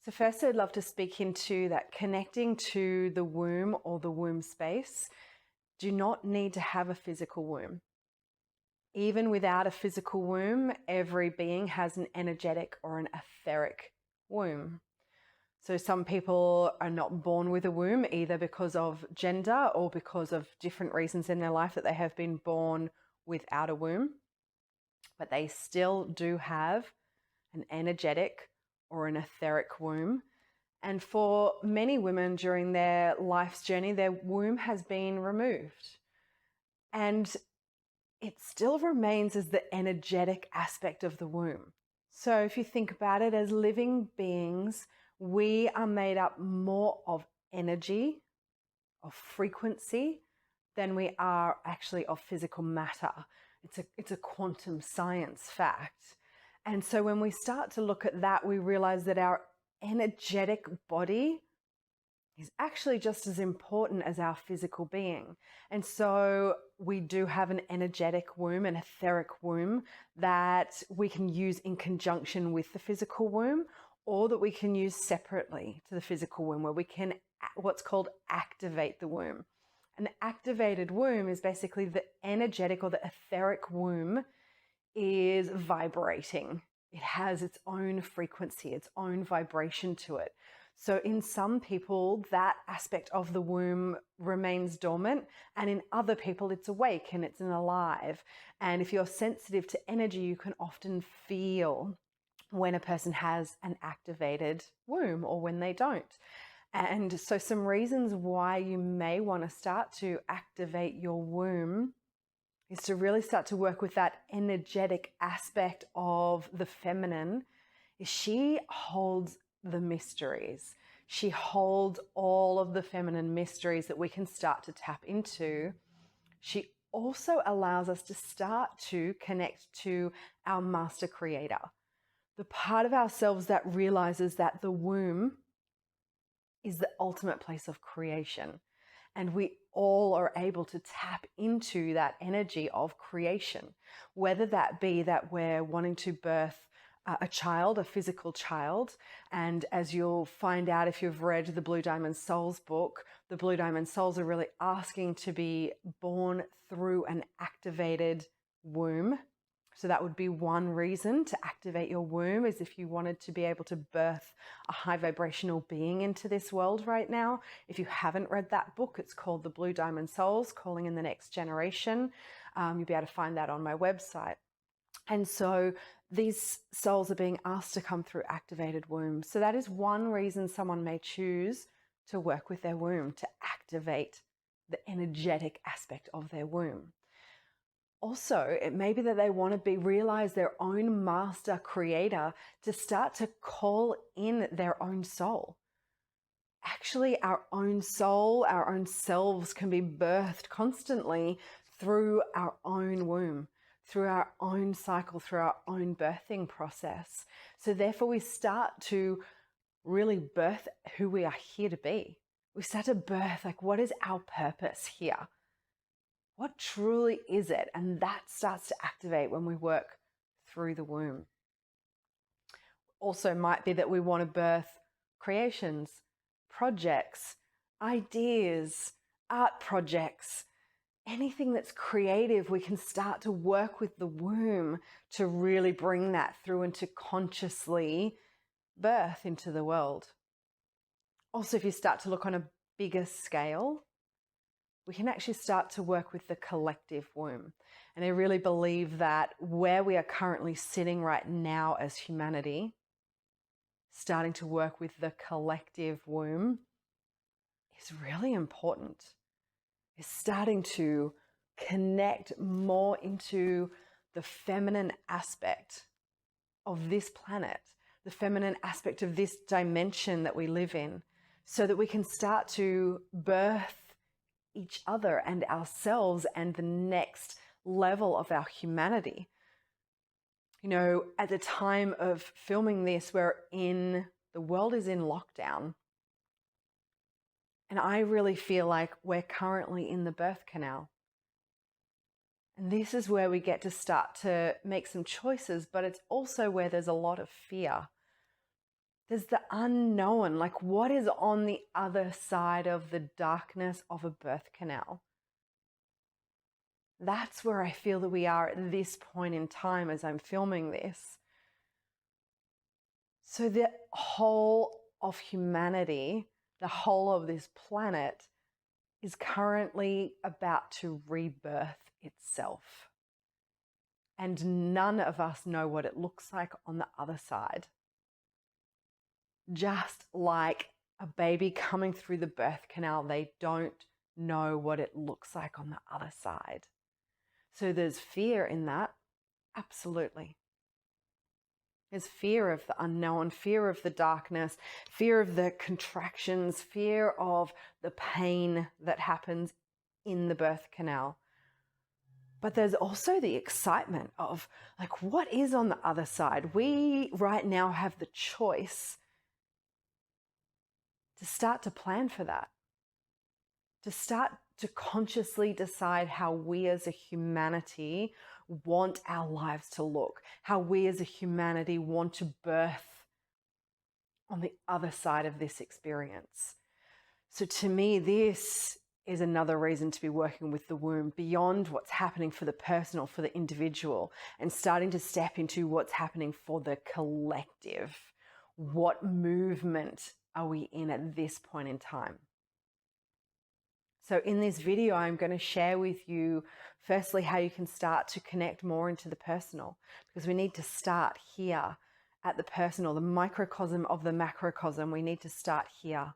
So first, I'd love to speak into that connecting to the womb or the womb space. Do not need to have a physical womb. Even without a physical womb, every being has an energetic or an etheric womb. So some people are not born with a womb either because of gender or because of different reasons in their life that they have been born without a womb, but they still do have an energetic or an etheric womb. And for many women during their life's journey, their womb has been removed. And it still remains as the energetic aspect of the womb. So if you think about it as living beings, we are made up more of energy, of frequency, than we are actually of physical matter. It's a quantum science fact. And so when we start to look at that, we realize that our energetic body is actually just as important as our physical being. And so we do have an energetic womb, an etheric womb that we can use in conjunction with the physical womb, or that we can use separately to the physical womb, where we can what's called activate the womb. An activated womb is basically the energetic or the etheric womb is vibrating. It has its own frequency, its own vibration to it. So in some people, that aspect of the womb remains dormant, and in other people, it's awake and it's alive. And if you're sensitive to energy, you can often feel when a person has an activated womb or when they don't. And so some reasons why you may want to start to activate your womb is to really start to work with that energetic aspect of the feminine. She holds the mysteries. She holds all of the feminine mysteries that we can start to tap into. She also allows us to start to connect to our master creator, the part of ourselves that realizes that the womb is the ultimate place of creation. And we all are able to tap into that energy of creation, whether that be that we're wanting to birth a child, a physical child. And as you'll find out if you've read the Blue Diamond Souls book, the Blue Diamond Souls are really asking to be born through an activated womb. So that would be one reason to activate your womb, is if you wanted to be able to birth a high vibrational being into this world right now. If you haven't read that book, it's called The Blue Diamond Souls, Calling in the Next Generation. You'll be able to find that on my website. And so these souls are being asked to come through activated wombs. So that is one reason someone may choose to work with their womb, to activate the energetic aspect of their womb. Also, it may be that they want to realize their own master creator, to start to call in their own soul. Actually, our own soul, our own selves can be birthed constantly through our own womb, through our own cycle, through our own birthing process. So therefore, we start to really birth who we are here to be. We start to birth, like, what is our purpose here? What truly is it? And that starts to activate when we work through the womb. Also might be that we want to birth creations, projects, ideas, art projects, anything that's creative. We can start to work with the womb to really bring that through and to consciously birth into the world. Also, if you start to look on a bigger scale, we can actually start to work with the collective womb. And I really believe that where we are currently sitting right now as humanity, starting to work with the collective womb is really important. It's starting to connect more into the feminine aspect of this planet, the feminine aspect of this dimension that we live in, so that we can start to birth each other and ourselves and the next level of our humanity. You know, at the time of filming this, the world is in lockdown. And I really feel like we're currently in the birth canal. And this is where we get to start to make some choices, but it's also where there's a lot of fear. There's the unknown, like what is on the other side of the darkness of a birth canal. That's where I feel that we are at this point in time as I'm filming this. So the whole of humanity, the whole of this planet is currently about to rebirth itself. And none of us know what it looks like on the other side. Just like a baby coming through the birth canal, they don't know what it looks like on the other side. So there's fear in that, absolutely. There's fear of the unknown, fear of the darkness, fear of the contractions, fear of the pain that happens in the birth canal. But there's also the excitement of, like, what is on the other side? We right now have the choice to start to plan for that, to start to consciously decide how we as a humanity want our lives to look, how we as a humanity want to birth on the other side of this experience. So to me, this is another reason to be working with the womb beyond what's happening for the personal, for the individual, and starting to step into what's happening for the collective. What movement are we in at this point in time? So in this video, I'm going to share with you, firstly, how you can start to connect more into the personal, because we need to start here at the personal, the microcosm of the macrocosm. We need to start here.